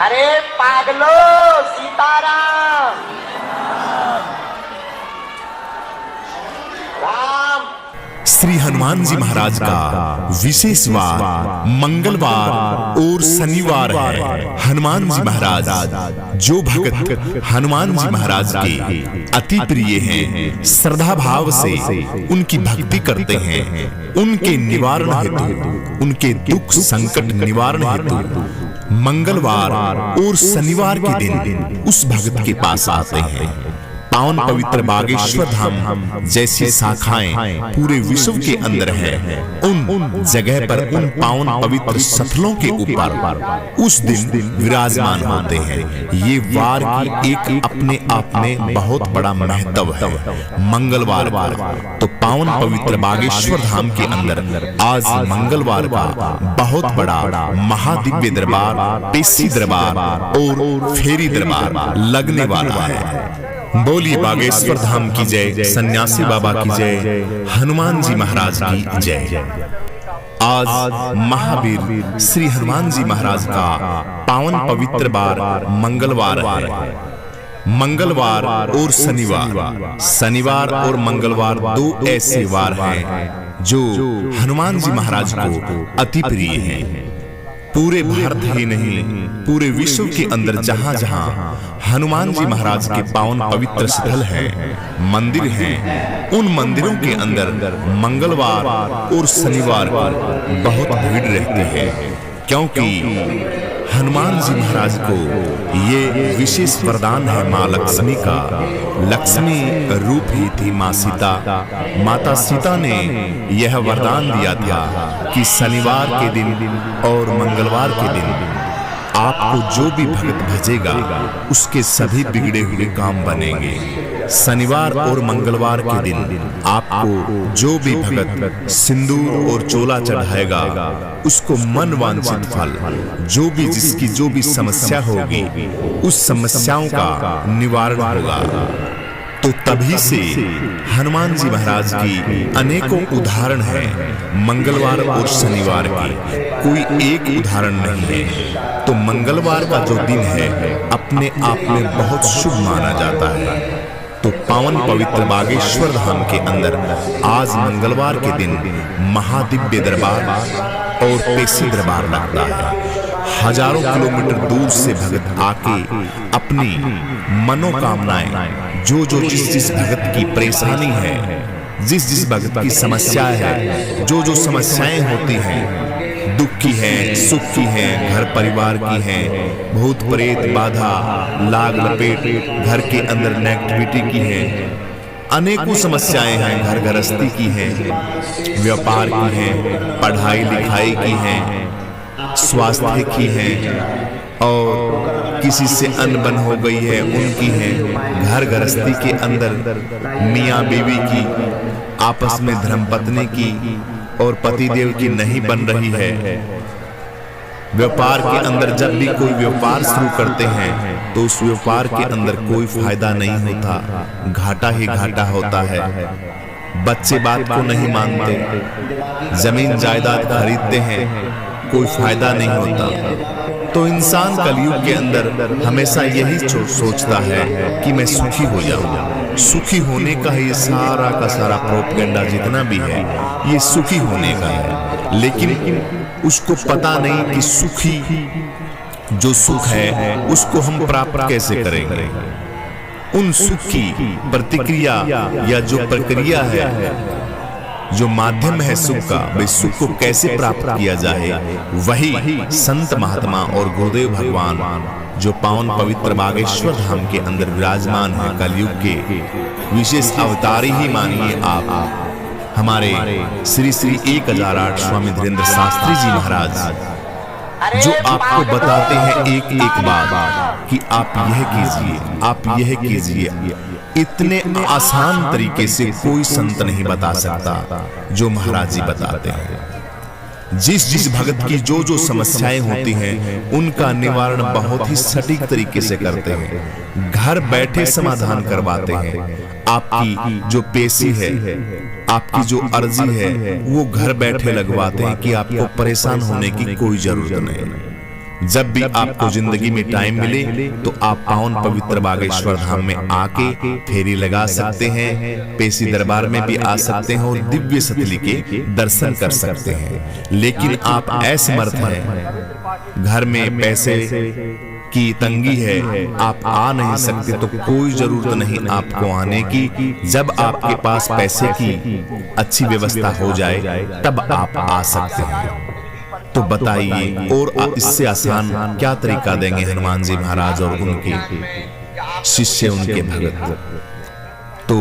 अरे पागलो, सीताराम राम। श्री हनुमान जी महाराज का विशेष वार मंगलवार और शनिवार है। हनुमान जी महाराज, जो भक्त हनुमान जी महाराज के अति प्रिय हैं, श्रद्धा भाव से उनकी भक्ति करते हैं, उनके निवारण हेतु, उनके दुख संकट निवारण हेतु मंगलवार और शनिवार के दिन उस भक्त के पास आते हैं। पावन पवित्र बागेश्वर धाम जैसी शाखाएं पूरे विश्व के अंदर है, उन जगह पर उन पावन पवित्र स्थलों के ऊपर उस दिन विराजमान होते हैं। ये वार की एक अपने आप में बहुत बड़ा महत्व है। मंगलवार तो पावन पवित्र बागेश्वर धाम के अंदर आज मंगलवार का बहुत बड़ा महादिव्य दरबार, पेशी दरबार और फेरी दरबार लगने वाला है। बोलिए बागेश्वर धाम की जय, सन्यासी बाबा की जय, हनुमान जी महाराज की जय। आज महावीर श्री हनुमान जी महाराज का पावन पवित्र बार मंगलवार है। मंगलवार और शनिवार, शनिवार और मंगलवार दो ऐसे वार हैं जो हनुमान जी महाराज को अति प्रिय हैं। पूरे भारत ही नहीं, पूरे विश्व के अंदर जहां जहां हनुमान जी महाराज के पावन पवित्र स्थल हैं, मंदिर हैं, उन मंदिरों के अंदर मंगलवार और शनिवार को बहुत भीड़ रहती है, क्योंकि हनुमान जी महाराज को ये विशेष वरदान है माँ लक्ष्मी का। लक्ष्मी रूप ही थी माँ सीता। माता सीता ने यह वरदान दिया था कि शनिवार के दिन और मंगलवार के दिन आपको जो भी भक्त भजेगा उसके सभी बिगड़े हुए काम बनेंगे। शनिवार और मंगलवार के दिन आपको जो भी भक्त सिंदूर और चोला चढ़ाएगा उसको मन वांछित फल, जो भी जिसकी जो भी समस्या होगी उस समस्याओं का निवारण होगा। तो तभी से हनुमान जी महाराज की अनेकों उदाहरण हैं। मंगलवार और शनिवार की कोई एक उदाहरण नहीं है। तो मंगलवार का जो दिन है अपने आप में बहुत शुभ माना जाता है। तो पावन पवित्र बागेश्वर धाम के अंदर आज मंगलवार के दिन महादिव्य दरबार और पेशी दरबार लगता है। हजारों किलोमीटर दूर से भक्त आके अपनी मनोकामनाएं, जो जिस भक्त की परेशानी है, जिस भक्त की समस्या है, जो समस्याएं होती हैं, दुख की है, सुख की है, घर परिवार की है, भूत प्रेत बाधा, लाग लपेट, घर के अंदर नेगेटिविटी की है, अनेकों समस्याएं हैं, घर गृहस्थी की है, व्यापार की है, पढ़ाई लिखाई की है, स्वास्थ्य की है, और किसी से अनबन हो गई है उनकी है, घर गृहस्थी के अंदर मियाँ बीवी की आपस में धर्मपत्नी की और पतिदेव की नहीं बन रही है। व्यापार के अंदर जब भी कोई व्यापार शुरू करते हैं तो उस व्यापार के अंदर कोई फायदा नहीं होता, घाटा ही घाटा होता है। बच्चे बात को नहीं मानते, जमीन जायदाद खरीदते हैं, कोई फायदा नहीं होता। तो इंसान कलयुग के अंदर हमेशा यही सोचता है कि मैं सुखी हो जाऊं। सुखी होने का ये सारा का सारा प्रोपेगेंडा जितना भी है ये सुखी होने का है, लेकिन उसको पता नहीं कि सुखी जो सुख है उसको हम प्राप्त कैसे करेंगे। उन सुख की प्रतिक्रिया या जो प्रक्रिया है, जो माध्यम है सुख का, वे सुख को कैसे प्राप्त किया जाए, वही संत महात्मा और गुरुदेव भगवान जो पावन पवित्र बागेश्वर धाम के अंदर विराजमान है, कलयुग के विशेष अवतारी ही मानिए आप, हमारे श्री श्री 1008 स्वामी धीरेन्द्र शास्त्री जी महाराज, जो आपको बताते हैं एक एक बात कि आप यह कीजिए, आप यह कीजिए। इतने आसान तरीके से कोई संत नहीं बता सकता जो महाराज जी बताते हैं। जिस भगत की जो समस्याएं होती हैं उनका निवारण बहुत ही सटीक तरीके से करते हैं, घर बैठे समाधान करवाते हैं। आपकी जो पेशी है, आपकी जो अर्जी है, वो घर बैठे लगवाते हैं कि आपको परेशान होने की कोई जरूरत नहीं। जब भी आपको जिंदगी में टाइम मिले तो आप पावन पवित्र बागेश्वर धाम में आके फेरी लगा सकते हैं। पेशी दरबार में भी आ सकते हैं और दिव्य सतली के दर्शन कर सकते हैं। लेकिन आप असमर्थ हैं, घर में पैसे की तंगी है, आप आ नहीं सकते, तो कोई जरूरत नहीं आपको आने की। जब आपके पास पैसे की अच्छी व्यवस्था हो जाए तब आप आ सकते हैं। तो बताइए और इससे आसान क्या तरीका देंगे हनुमान जी महाराज और उनके शिष्य, उनके भगत। तो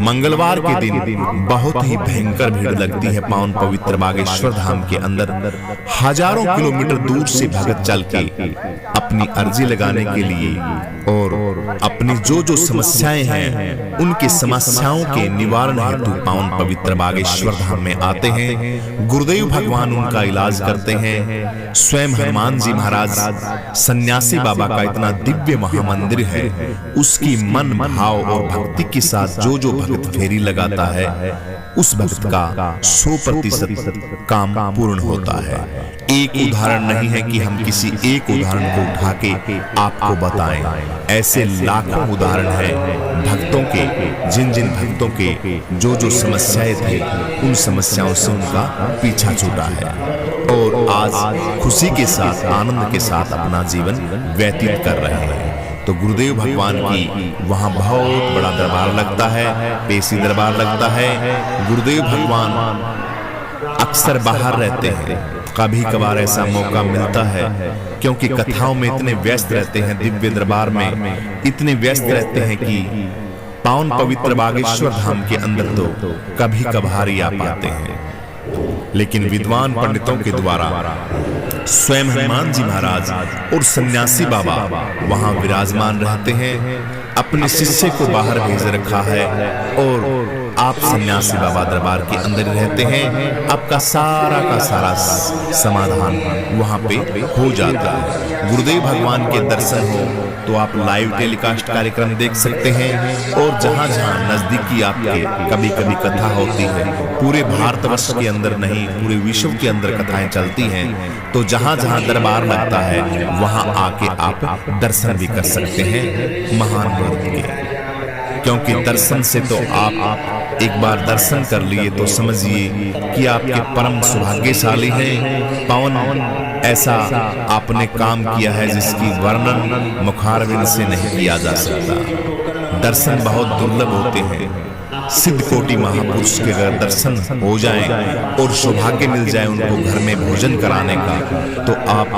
मंगलवार के दिन बहुत ही भयंकर भीड़ लगती है पावन पवित्र बागेश्वर धाम के अंदर। हजारों किलोमीटर दूर से भगत चल के अपनी अर्जी लगाने के लिए और अपनी जो समस्याएं हैं उनकी समस्याओं के निवारण हेतु पावन पवित्र बागेश्वर धाम में आते हैं। गुरुदेव भगवान उनका इलाज करते हैं। स्वयं हनुमान जी महाराज सन्यासी बाबा का इतना दिव्य महामंदिर है, उसकी मन भाव और भक्ति के साथ जो भक्त फेरी लगाता है उस भक्त का 100% काम पूर्ण होता है। एक उदाहरण नहीं है कि हम किसी एक उदाहरण को उठा के आपको बताएं, ऐसे लाखों उदाहरण हैं भक्तों के, जिन भक्तों के जो समस्याएं थे उन समस्याओं से उनका पीछा छूटा है और आज खुशी के साथ, आनंद के साथ अपना जीवन व्यतीत कर रहे हैं। तो गुरुदेव भगवान की वहां बहुत बड़ा दरबार लगता है, पेशी दरबार लगता है। गुरुदेव भगवान अक्सर बाहर रहते हैं, कभी कभार ऐसा मौका मिलता है क्योंकि कथाओं में इतने व्यस्त रहते हैं, दिव्य दरबार में इतने व्यस्त रहते हैं कि पावन पवित्र बागेश्वर धाम के अंदर तो कभी कभार ही आ पाते हैं। लेकिन विद्वान पंडितों के द्वारा स्वयं हनुमान जी महाराज और सन्यासी बाबा वहां विराजमान रहते हैं। अपने शिष्य को बाहर भेज रखा है और आप सन्यासी बाबा दरबार के अंदर रहते हैं। आपका सारा का सारा समाधान वहां पे हो जाता है। गुरुदेव भगवान के दर्शन हो तो आप लाइव टेलीकास्ट कार्यक्रम देख सकते हैं और जहां जहां नजदीकी आपके कभी कभी कथा होती है, पूरे भारतवर्ष के अंदर नहीं पूरे विश्व के अंदर कथाएं चलती हैं, तो जहां जहां दरबार लगता है वहां आके आप दर्शन भी कर सकते हैं महान मूर्ति के। क्योंकि दर्शन से तो आप एक बार दर्शन कर लिए तो समझिए कि आपके परम सौभाग्यशाली हैं। पावन ऐसा आपने काम किया है जिसकी वर्णन मुखारबिंद से नहीं किया जा सकता। दर्शन बहुत दुर्लभ होते हैं। सिद्ध कोटि महापुरुष के अगर दर्शन हो जाएं और सौभाग्य मिल जाए उनको घर में भोजन कराने का, तो आप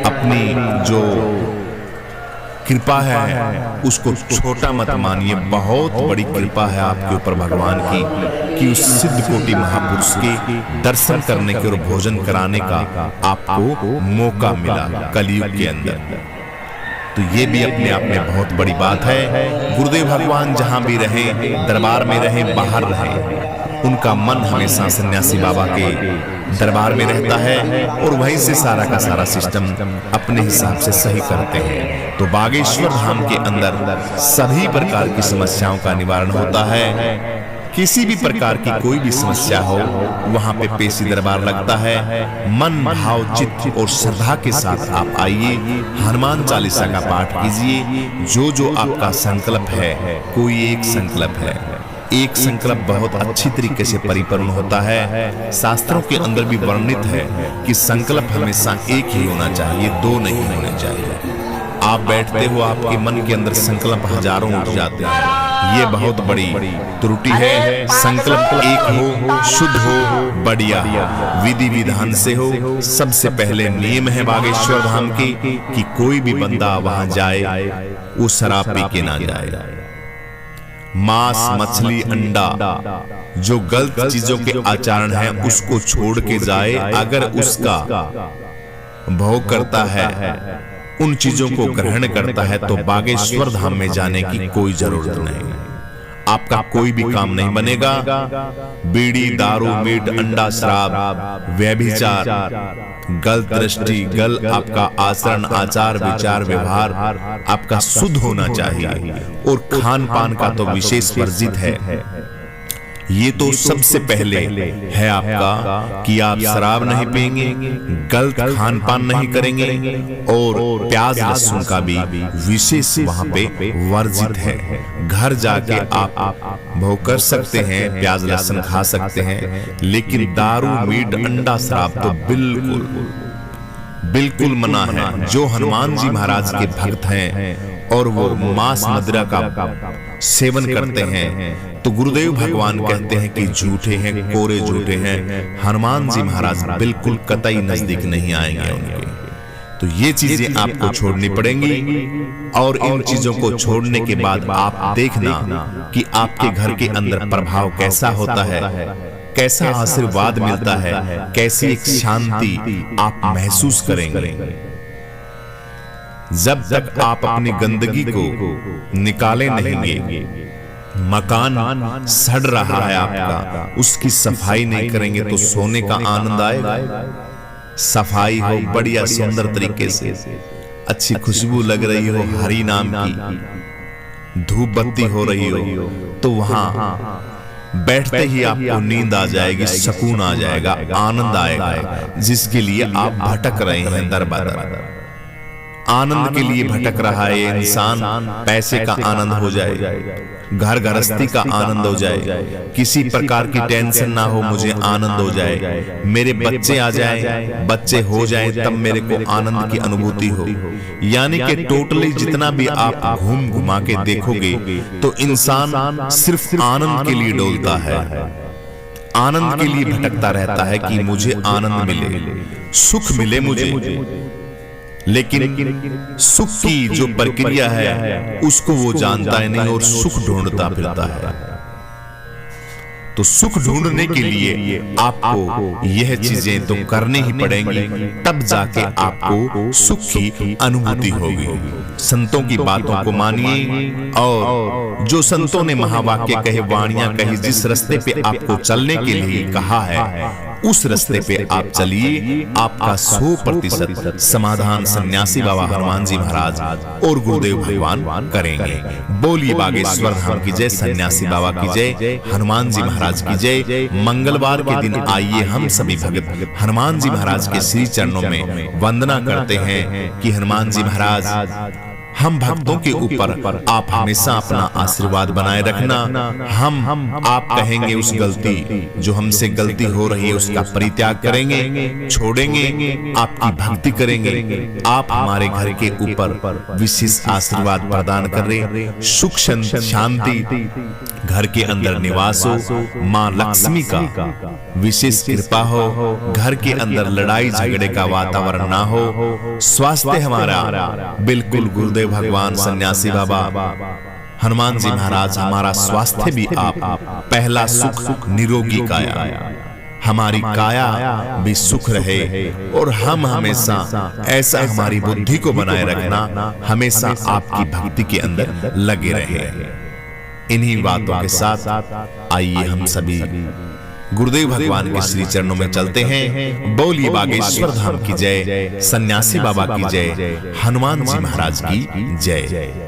अपनी जो कृपा है उसको छोटा मत मानिए। बहुत बड़ी कृपा है आपके ऊपर भगवान की कि उस सिद्ध कोटि महापुरुष के दर्शन करने के और भोजन कराने का आपको मौका मिला कलयुग के अंदर। तो ये भी अपने आप में बहुत बड़ी बात है। गुरुदेव भगवान जहां भी रहे, दरबार में रहे, बाहर रहे, उनका मन हमेशा सन्यासी बाबा के दरबार में रहता है और वहीं से सारा का सारा सिस्टम अपने हिसाब से सही करते हैं। तो बागेश्वर धाम के अंदर सभी प्रकार की समस्याओं का निवारण होता है। किसी भी प्रकार की कोई भी समस्या हो वहां पे पेशी दरबार लगता है। मन भाव चित्त और श्रद्धा के साथ आप आइए, हनुमान चालीसा का पाठ कीजिए। जो आपका संकल्प है, कोई एक संकल्प है, एक संकल्प बहुत अच्छी तरीके से परिपूर्ण होता है। शास्त्रों के अंदर भी वर्णित है कि संकल्प हमेशा एक ही होना चाहिए, दो नहीं होने चाहिए। आप बैठते हो, आपके मन के अंदर संकल्प हजारों उठ जाते हैं, ये बहुत बड़ी त्रुटि है। संकल्प एक हो, शुद्ध हो, बढ़िया विधि विधान से हो। सबसे पहले नियम है बागेश्वर धाम के कि कोई भी बंदा वहां जाए वो शराब पी के ना जाए। मांस, मछली, अंडा, जो गलत चीजों के आचरण है उसको छोड़ के जाए। अगर उसका भोग करता है, उन चीजों को ग्रहण करता है, तो बागेश्वर धाम में जाने की कोई जरूरत नहीं। आपका कोई भी काम नहीं बनेगा। बीड़ी, दारू, मीट, अंडा, शराब, व्यभिचार, गलत दृष्टि, गलत आपका आचरण, आचार, विचार, व्यवहार आपका शुद्ध होना चाहिए। और खान पान का तो विशेष वर्जित है। ये तो सबसे पहले है आपका कि आप शराब नहीं पिएंगे, गलत खान पान नहीं करेंगे और प्याज लहसुन का भी विशेष वहां पे वर्जित है। घर जाके आप भोग कर सकते हैं, प्याज लहसुन खा सकते हैं, लेकिन दारू मीट अंडा शराब तो बिल्कुल मना है। जो हनुमान जी महाराज के भक्त हैं और वो मांस मदिरा का सेवन करते हैं तो गुरुदेव भगवान कहते हैं कि झूठे हैं, कोरे झूठे हैं। हनुमान जी महाराज बिल्कुल कतई नजदीक नहीं आएंगे उनके। तो ये चीजें आपको छोड़नी पड़ेंगी और इन चीजों को छोड़ने के बाद आप देखना कि आपके घर के अंदर प्रभाव कैसा होता है, कैसा आशीर्वाद मिलता है, कैसी एक शांति आप महसूस करेंगे। जब तक आप अपनी गंदगी को निकाले नहीं, मकान सड़ रहा है आपका, उसकी सफाई नहीं करेंगे तो सोने का आनंद आएगा। सफाई हो बढ़िया सुंदर तरीके से, अच्छी खुशबू लग रही हो, हरि नाम की धूप बत्ती हो रही हो, तो वहां बैठते ही आपको नींद आ जाएगी, सुकून आ जाएगा, आनंद आएगा। जिसके लिए आप भटक रहे हैं दर बदर, आनंद के लिए भटक रहा है इंसान, पैसे का आनंद हो जाए, घर गृहस्थी का आनंद हो जाए, किसी प्रकार की टेंशन ना हो, मुझे आनंद हो जाए, मेरे बच्चे आ जाए, बच्चे हो जाए, तब मेरे को आनंद की अनुभूति हो। यानी कि टोटली जितना भी आप घूम घुमा के देखोगे तो इंसान सिर्फ आनंद के लिए डोलता है, आनंद के लिए भटकता रहता है कि मुझे आनंद मिले, सुख मिले मुझे। लेकिन सुख की जो प्रक्रिया है उसको वो जानता है नहीं और सुख ढूंढता फिरता है। तो सुख ढूंढने के लिए आपको यह चीजें तो करनी ही पड़ेंगी, तब जाके आपको सुख की अनुभूति होगी। संतों की बातों को मानिए और जो संतों ने महावाक्य कहे, वाणियां कही, जिस रास्ते पे आपको चलने के लिए कहा है उस रास्ते पे आप चलिए। आपका 100% समाधान सन्यासी बाबा हनुमान जी महाराज और गुरुदेव भगवान करेंगे। बोलिए बागेश्वर धाम की जय, सन्यासी बाबा की जय, हनुमान जी महाराज की जय। मंगलवार के दिन आइए हम सभी भक्त हनुमान जी महाराज के श्री चरणों में वंदना करते हैं कि हनुमान जी महाराज हम भक्तों के ऊपर आप हमेशा अपना आशीर्वाद बनाए रखना। हम आप कहेंगे उस गलती जो हमसे गलती हो रही है उसका परित्याग करेंगे, छोड़ेंगे, आपकी भक्ति करेंगे। आप हमारे घर के ऊपर विशेष आशीर्वाद प्रदान कर रहे, सुख शांति घर के अंदर निवास हो, माँ लक्ष्मी का विशेष कृपा हो, घर के अंदर लड़ाई झगड़े का वातावरण ना हो, स्वास्थ्य हमारा बिल्कुल गुरुदेव भगवान सन्यासी बाबा हनुमान जी महाराज हमारा स्वास्थ्य भी आप पहला सुख निरोगी काया, हमारी काया भी सुख रहे और हम हमेशा ऐसा हमारी बुद्धि को बनाए रखना, हमेशा आपकी भक्ति के अंदर लगे रहे। इन्हीं बातों के साथ आइए हम सभी गुरुदेव भगवान के श्री चरणों में चलते हैं। बोलिए बागेश्वर धाम की जय, सन्यासी बाबा की जय, हनुमान जी महाराज की जय।